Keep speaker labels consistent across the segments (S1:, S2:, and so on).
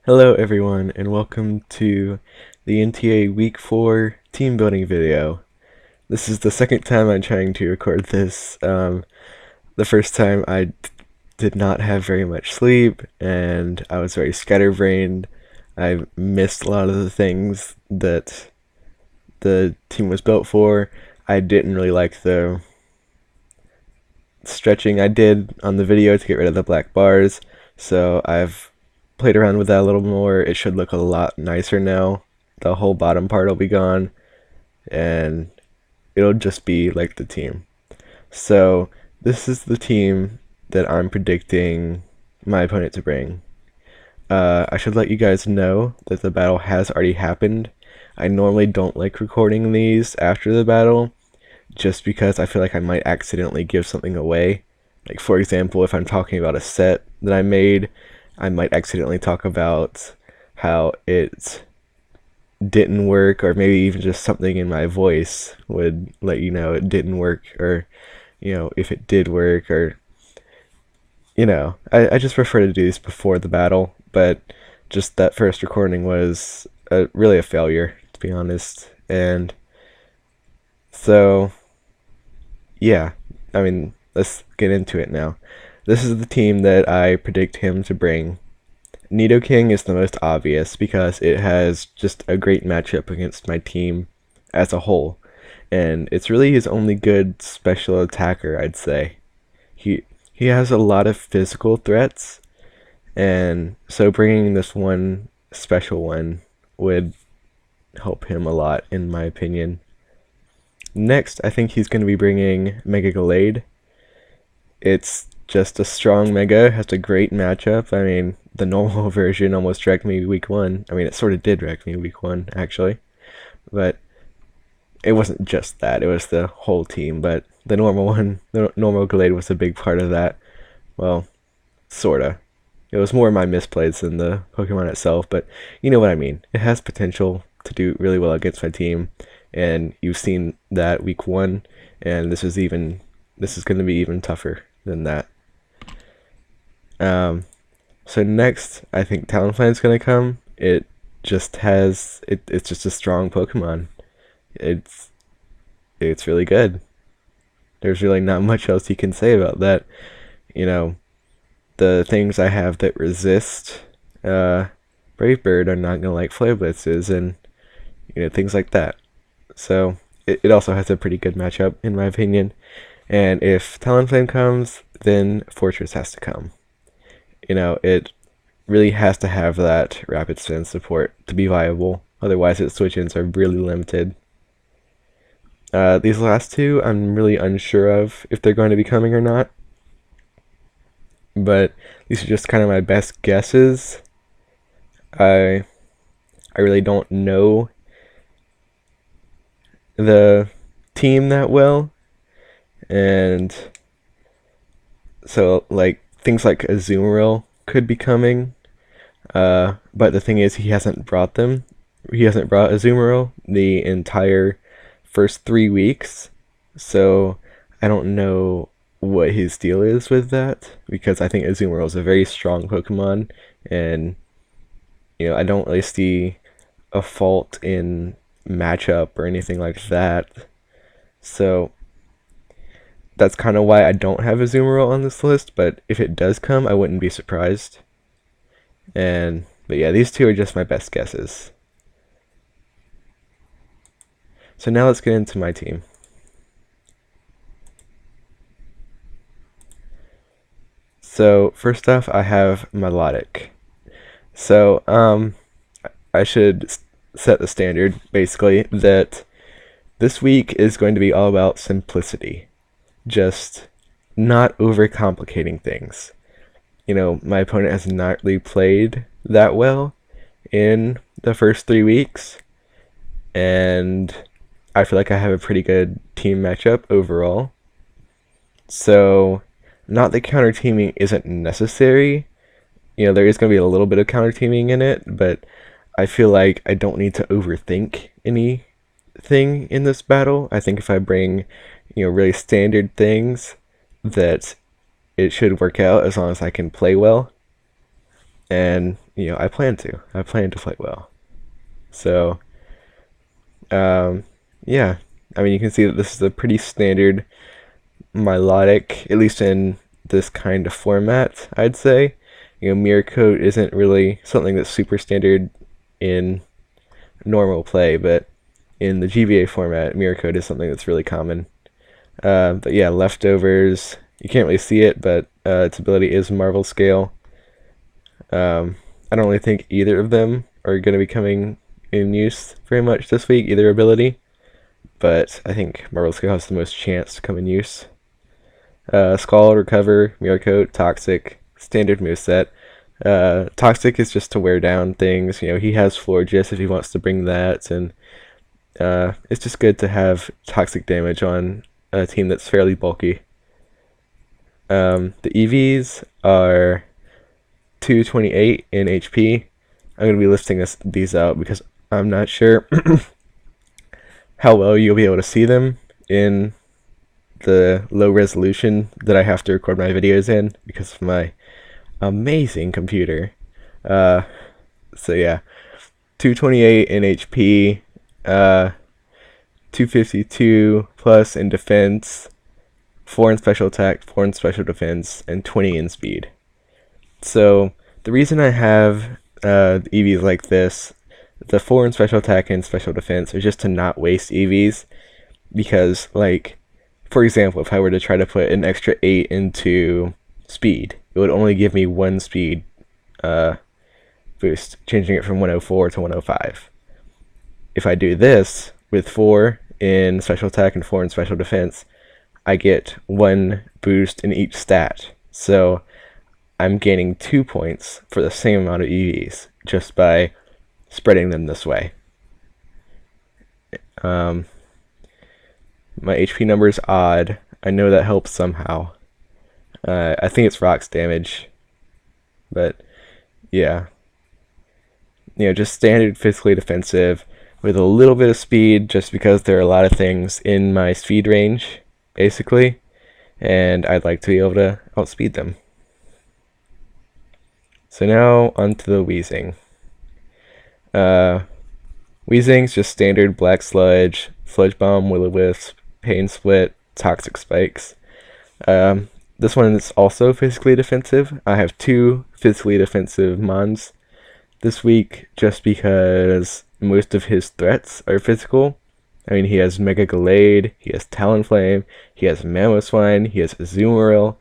S1: Hello everyone and welcome to the NTA Week 4 team building video. This is the second time I'm trying to record this. The first time I did not have very much sleep and I was very scatterbrained. I missed a lot of the things that the team was built for. I didn't really like the stretching I did on the video to get rid of the black bars, so I've played around with that a little more. It should look a lot nicer now. The whole bottom part will be gone and it'll just be like the team. So this is the team that I'm predicting my opponent to bring. I should let you guys know that the battle has already happened. I normally don't like recording these after the battle just because I feel like I might accidentally give something away. Like, for example, if I'm talking about a set that I made, I might accidentally talk about how it didn't work, or maybe even just something in my voice would let you know it didn't work, or, if it did work, or, I just prefer to do this before the battle, but just that first recording was really a failure, to be honest. And so, yeah, let's get into it now. This is the team that I predict him to bring. Nidoking is the most obvious because it has just a great matchup against my team as a whole, and it's really his only good special attacker, I'd say. He has a lot of physical threats, and so bringing this one special one would help him a lot, in my opinion. Next, I think he's going to be bringing Mega Gallade. It's just a strong Mega, has a great matchup. The normal version almost wrecked me week 1. It sort of did wreck me week 1, actually. But it wasn't just that, it was the whole team. But the normal Gallade was a big part of that. Well, sorta. It was more my misplays than the Pokemon itself, but you know what I mean. It has potential to do really well against my team, and you've seen that week 1, and this is going to be even tougher than that. So next, I think Talonflames going to come. It's just a strong Pokemon. It's really good. There's really not much else you can say about that. The things I have that resist Brave Bird are not going to like Flare Blitzes, and things like that. So it also has a pretty good matchup, in my opinion. And if Talonflame comes, then Fortress has to come. It really has to have that rapid spin support to be viable. Otherwise, its switch-ins are really limited. These last two, I'm really unsure of if they're going to be coming or not. But these are just kind of my best guesses. I really don't know the team that well, and so things like Azumarill could be coming, but the thing is, he hasn't brought Azumarill the entire first 3 weeks, so I don't know what his deal is with that, because I think Azumarill is a very strong Pokemon, and I don't really see a fault in matchup or anything like that. So that's kind of why I don't have Azumarill on this list, but if it does come, I wouldn't be surprised. But yeah, these two are just my best guesses. So now let's get into my team. So first off, I have Melodic. So I should set the standard, basically, that this week is going to be all about simplicity. Just not overcomplicating things. My opponent has not really played that well in the first 3 weeks, and I feel like I have a pretty good team matchup overall. So, not that counter teaming isn't necessary. There is going to be a little bit of counter teaming in it, but I feel like I don't need to overthink anything in this battle. I think if I bring, really standard things, that it should work out as long as I can play well. and I plan to. I plan to play well. So, um, yeah. I mean, you can see that this is a pretty standard melodic, at least in this kind of format, I'd say. Mirror coat isn't really something that's super standard in normal play, but in the GBA format, mirror coat is something that's really common. But yeah, leftovers, you can't really see it, but its ability is Marvel Scale. I don't really think either of them are going to be coming in use very much this week, either ability, but I think Marvel Scale has the most chance to come in use. Scald, Recover, Mirror Coat, Toxic, standard moveset. Toxic is just to wear down things. He has Floor Gist if he wants to bring that, and it's just good to have toxic damage on a team that's fairly bulky. The EVs are 228 in HP. I'm going to be listing these out because I'm not sure how well you'll be able to see them in the low resolution that I have to record my videos in because of my amazing computer. So yeah, 228 in HP, 252 plus in defense, 4 in special attack, 4 in special defense, and 20 in speed. So the reason I have the EVs like this, the 4 in special attack and special defense, are just to not waste EVs, because, like, for example, if I were to try to put an extra 8 into speed, it would only give me 1 speed boost, changing it from 104 to 105. If I do this with 4 in special attack and 4 in special defense, I get 1 boost in each stat. So I'm gaining 2 points for the same amount of EVs just by spreading them this way. My HP number is odd. I know that helps somehow. I think it's rocks damage, but yeah. Just standard physically defensive with a little bit of speed, just because there are a lot of things in my speed range, basically, and I'd like to be able to outspeed them. So now onto the Wheezing. Wheezing's just standard Black Sludge, Sludge Bomb, Will-O-Wisp, Pain Split, Toxic Spikes. This one is also physically defensive. I have 2 physically defensive mons this week just because most of his threats are physical. I mean, he has Mega Gallade, he has Talonflame, he has Mamoswine, he has Azumarill.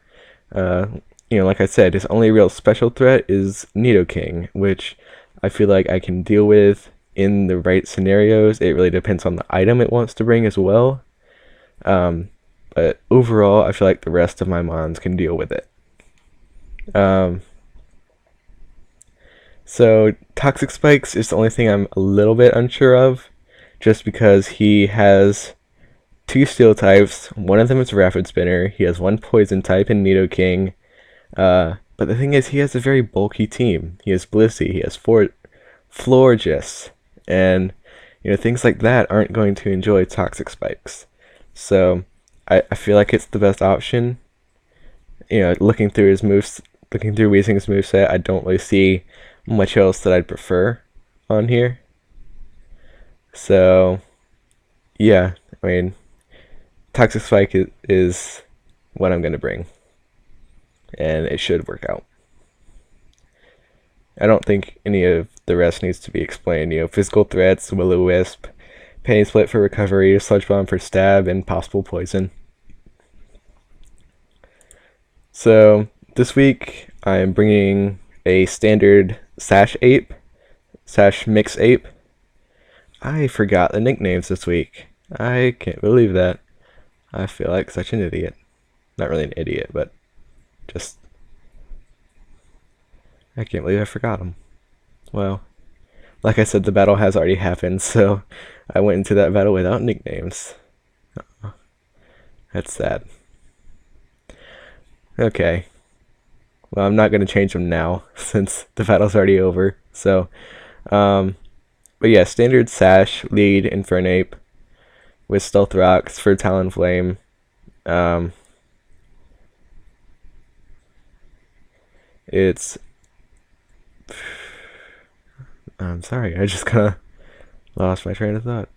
S1: Like I said, his only real special threat is Nidoking, which I feel like I can deal with in the right scenarios. It really depends on the item it wants to bring as well. But overall, I feel like the rest of my mons can deal with it. So Toxic Spikes is the only thing I'm a little bit unsure of, just because he has 2 steel types. One of them is Rapid Spinner. He has 1 poison type in Nidoking. But the thing is, he has a very bulky team. He has Blissey, he has Florges, and things like that aren't going to enjoy Toxic Spikes. So I feel like it's the best option. Looking through Weezing's moveset, I don't really see much else that I'd prefer on here. So yeah, I mean, Toxic Spike is what I'm going to bring, and it should work out. I don't think any of the rest needs to be explained. Physical threats, Will-O-Wisp, Pain Split for recovery, Sludge Bomb for stab, and possible poison. So this week I'm bringing a standard Sash Mix Ape. I forgot the nicknames this week. I can't believe that. I feel like such an idiot. Not really an idiot, but just... I can't believe I forgot them. Well, like I said, the battle has already happened, so I went into that battle without nicknames. That's sad. Okay. Well, I'm not going to change them now, since the battle's already over. So, but yeah, standard Sash, lead, Infernape, with Stealth Rocks for Talonflame. It's I'm sorry, I just kind of lost my train of thought.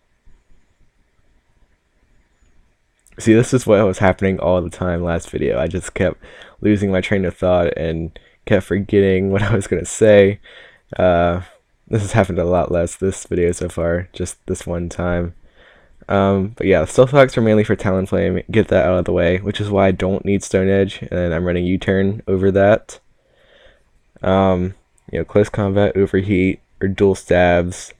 S1: See, this is what was happening all the time last video. I just kept losing my train of thought and kept forgetting what I was going to say. This has happened a lot less this video so far, just this one time. But yeah, stealth hawks are mainly for Talonflame, get that out of the way, which is why I don't need Stone Edge, and I'm running U-turn over that. Close combat, overheat, or dual stabs.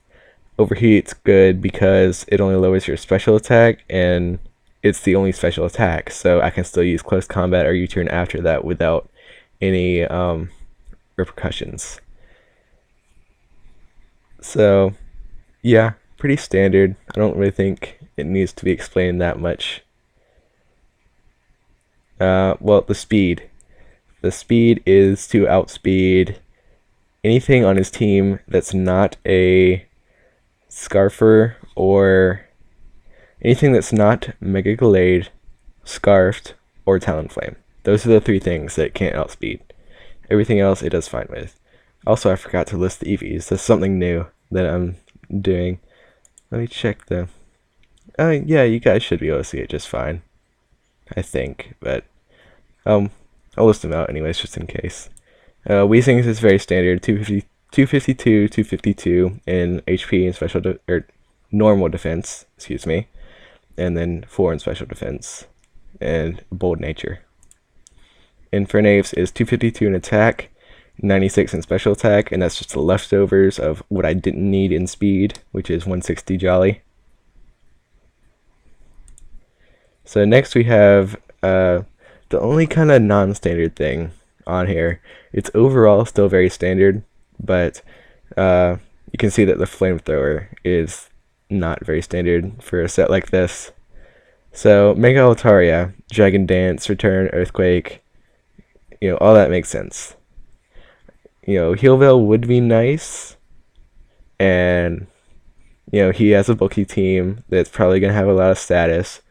S1: Overheat's good because it only lowers your special attack, and it's the only special attack, so I can still use close combat or U-turn after that without any repercussions. So, yeah, pretty standard. I don't really think it needs to be explained that much. Well, the speed. The speed is to outspeed anything on his team that's not a Scarfer or anything that's not Mega Gallade, Scarfed, or Talonflame. Those are the three things that it can't outspeed. Everything else it does fine with. Also, I forgot to list the EVs. That's something new that I'm doing. Let me check though. Yeah, you guys should be able to see it just fine, I think. But I'll list them out anyways, just in case. Weezing's is very standard. 252, 252 in HP and special or normal defense, excuse me, and then 4 in special defense and bold nature. Infernape's is 252 in attack, 96 in special attack, and that's just the leftovers of what I didn't need in speed, which is 160 Jolly. So next we have the only kind of non-standard thing on here. It's overall still very standard, but you can see that the flamethrower is not very standard for a set like this. So Mega Altaria, Dragon Dance, Return, Earthquake, all that makes sense. Heal Veil would be nice, and he has a bulky team that's probably gonna have a lot of status,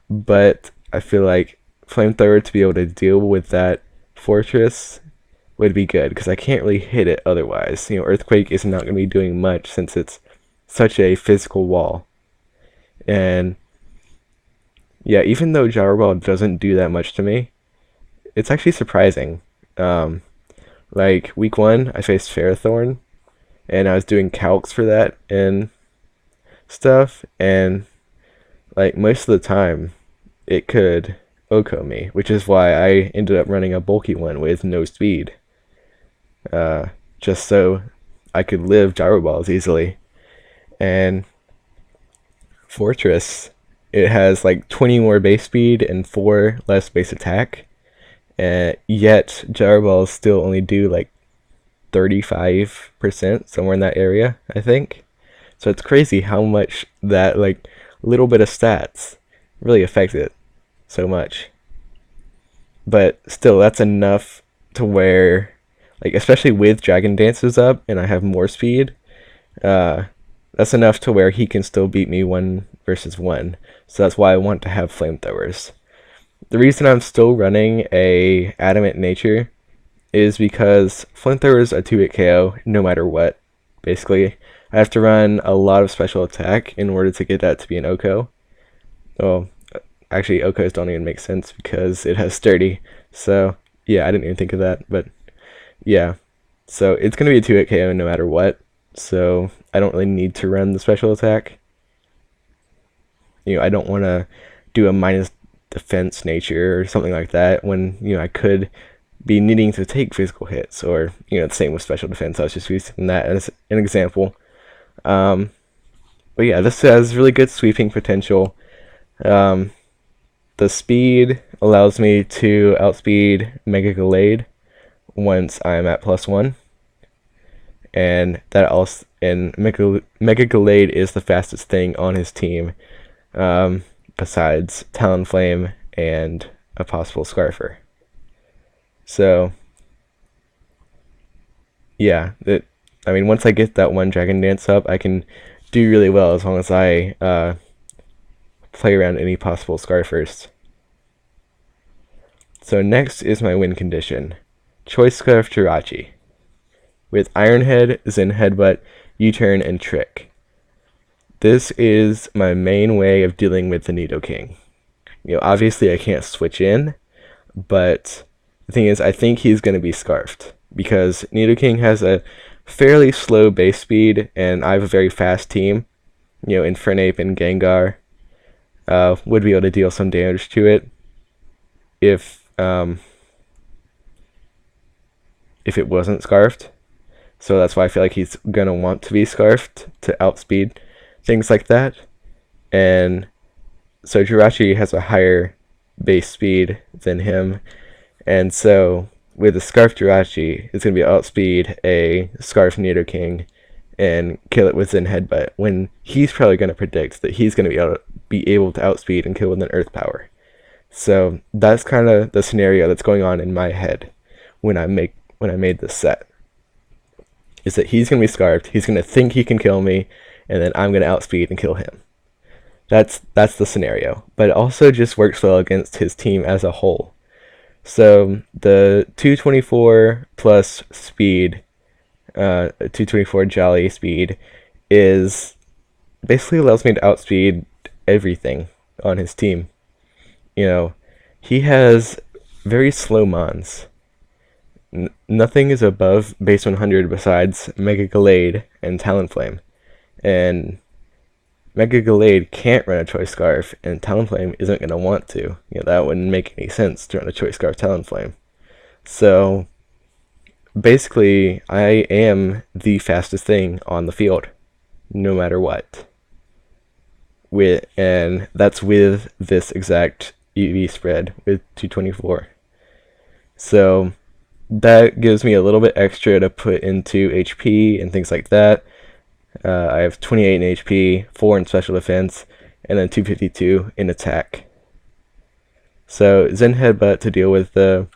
S1: but I feel like Flamethrower to be able to deal with that fortress would be good, because I can't really hit it otherwise. Earthquake is not going to be doing much since it's such a physical wall. And yeah, even though Gyro Ball doesn't do that much to me, it's actually surprising. Like week 1, I faced Ferrothorn, and I was doing calcs for that and stuff, and like most of the time, it could OHKO me, which is why I ended up running a bulky one with no speed. Just so I could live Gyro Balls easily. And Fortress, it has like 20 more base speed and 4 less base attack, yet Gyro Balls still only do like 35%, somewhere in that area, I think. So it's crazy how much that like little bit of stats really affects it so much. But still, that's enough to where, like, especially with Dragon Dances up and I have more speed, that's enough to where he can still beat me 1 versus 1. So that's why I want to have flamethrowers. The reason I'm still running a Adamant Nature is because flamethrowers are 2-hit KO no matter what. Basically, I have to run a lot of special attack in order to get that to be an OHKO. Well, actually, OHKOs don't even make sense because it has sturdy. So yeah, I didn't even think of that, but yeah. So it's going to be a 2-hit KO no matter what. So I don't really need to run the special attack. I don't want to do a minus defense nature or something like that when, I could be needing to take physical hits, or, the same with special defense. I was just using that as an example. But yeah, this has really good sweeping potential. The speed allows me to outspeed Mega Gallade once I'm at +1. And that also, and Mega Gallade is the fastest thing on his team, besides Talonflame and a possible Scarfer. So yeah, once I get that 1 Dragon Dance up, I can do really well as long as I play around any possible Scarfers. So next is my win condition, Choice Scarf Jirachi. With Iron Head, Zen Headbutt, U-turn, and trick. This is my main way of dealing with the Nidoking. Obviously I can't switch in, but the thing is, I think he's going to be scarfed because Nidoking has a fairly slow base speed, and I have a very fast team. Infernape and Gengar would be able to deal some damage to it if it wasn't scarfed. So that's why I feel like he's gonna want to be scarfed to outspeed things like that. And so Jirachi has a higher base speed than him, and so with the Scarf Jirachi, it's going to be outspeed a Scarf Nidoking and kill it with Zen Headbutt, when he's probably going to predict that he's going to be able to outspeed and kill with an Earth Power. So that's kind of the scenario that's going on in my head when I made this set. Is that he's going to be Scarfed, he's going to think he can kill me, and then I'm going to outspeed and kill him. That's the scenario. But it also just works well against his team as a whole. So the 224 plus speed, 224 Jolly speed, is basically allows me to outspeed everything on his team. He has very slow mons. Nothing is above base 100 besides Mega Gallade and Talonflame. And Mega Gallade can't run a Choice Scarf, and Talonflame isn't going to want to. That wouldn't make any sense to run a Choice Scarf Talonflame. So basically, I am the fastest thing on the field, no matter what. And that's with this exact EV spread with 224. So that gives me a little bit extra to put into HP and things like that. I have 28 in HP, 4 in special defense, and then 252 in attack. So Zen Headbutt to deal with the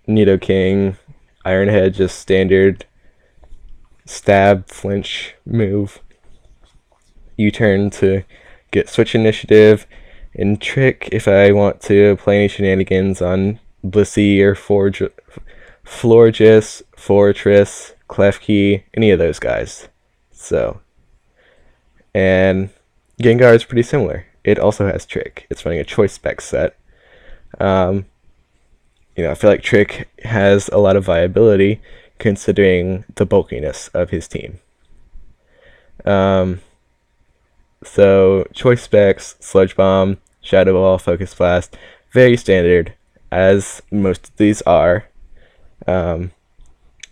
S1: Nidoking, Iron Head just standard stab flinch move. U-turn to get switch initiative, and trick if I want to play any shenanigans on Blissey or Florges, Fortress, Klefki, any of those guys. So, and Gengar is pretty similar. It also has Trick. It's running a Choice Spec set. I feel like Trick has a lot of viability considering the bulkiness of his team. So Choice Specs, Sludge Bomb, Shadow Ball, Focus Blast, very standard, as most of these are.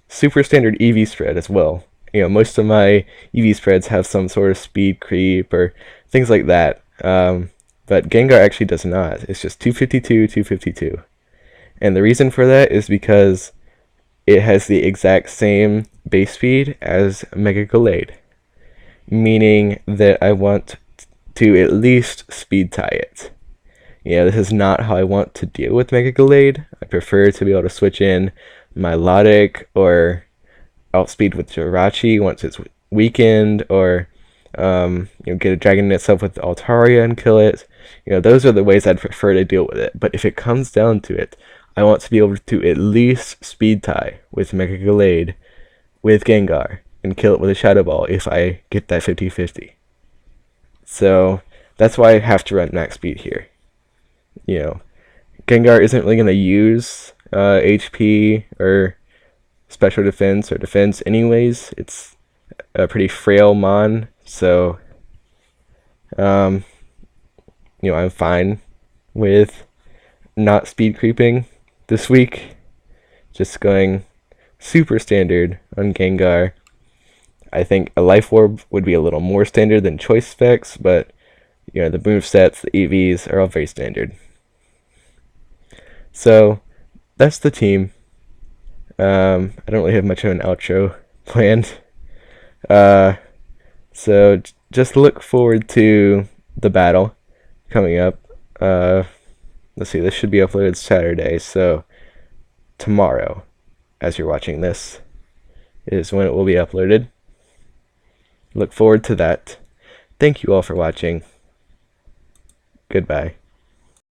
S1: Super standard EV spread as well. Most of my EV spreads have some sort of speed creep or things like that. But Gengar actually does not. It's just 252, 252. And the reason for that is because it has the exact same base speed as Mega Gallade, meaning that I want to at least speed tie it. This is not how I want to deal with Mega Gallade. I prefer to be able to switch in Milotic or outspeed with Jirachi once it's weakened, or get a dragon in itself with Altaria and kill it. Those are the ways I'd prefer to deal with it. But if it comes down to it, I want to be able to at least speed tie with Mega Gallade with Gengar and kill it with a Shadow Ball if I get that 50-50. So that's why I have to run max speed here. Gengar isn't really going to use HP or special defense or defense anyways. It's a pretty frail mon, so I'm fine with not speed creeping this week. Just going super standard on Gengar. I think a Life Orb would be a little more standard than Choice Specs, but the movesets, the EVs are all very standard. So that's the team. I don't really have much of an outro planned. So just look forward to the battle coming up. Let's see, this should be uploaded Saturday, so tomorrow, as you're watching this, is when it will be uploaded. Look forward to that. Thank you all for watching. Goodbye.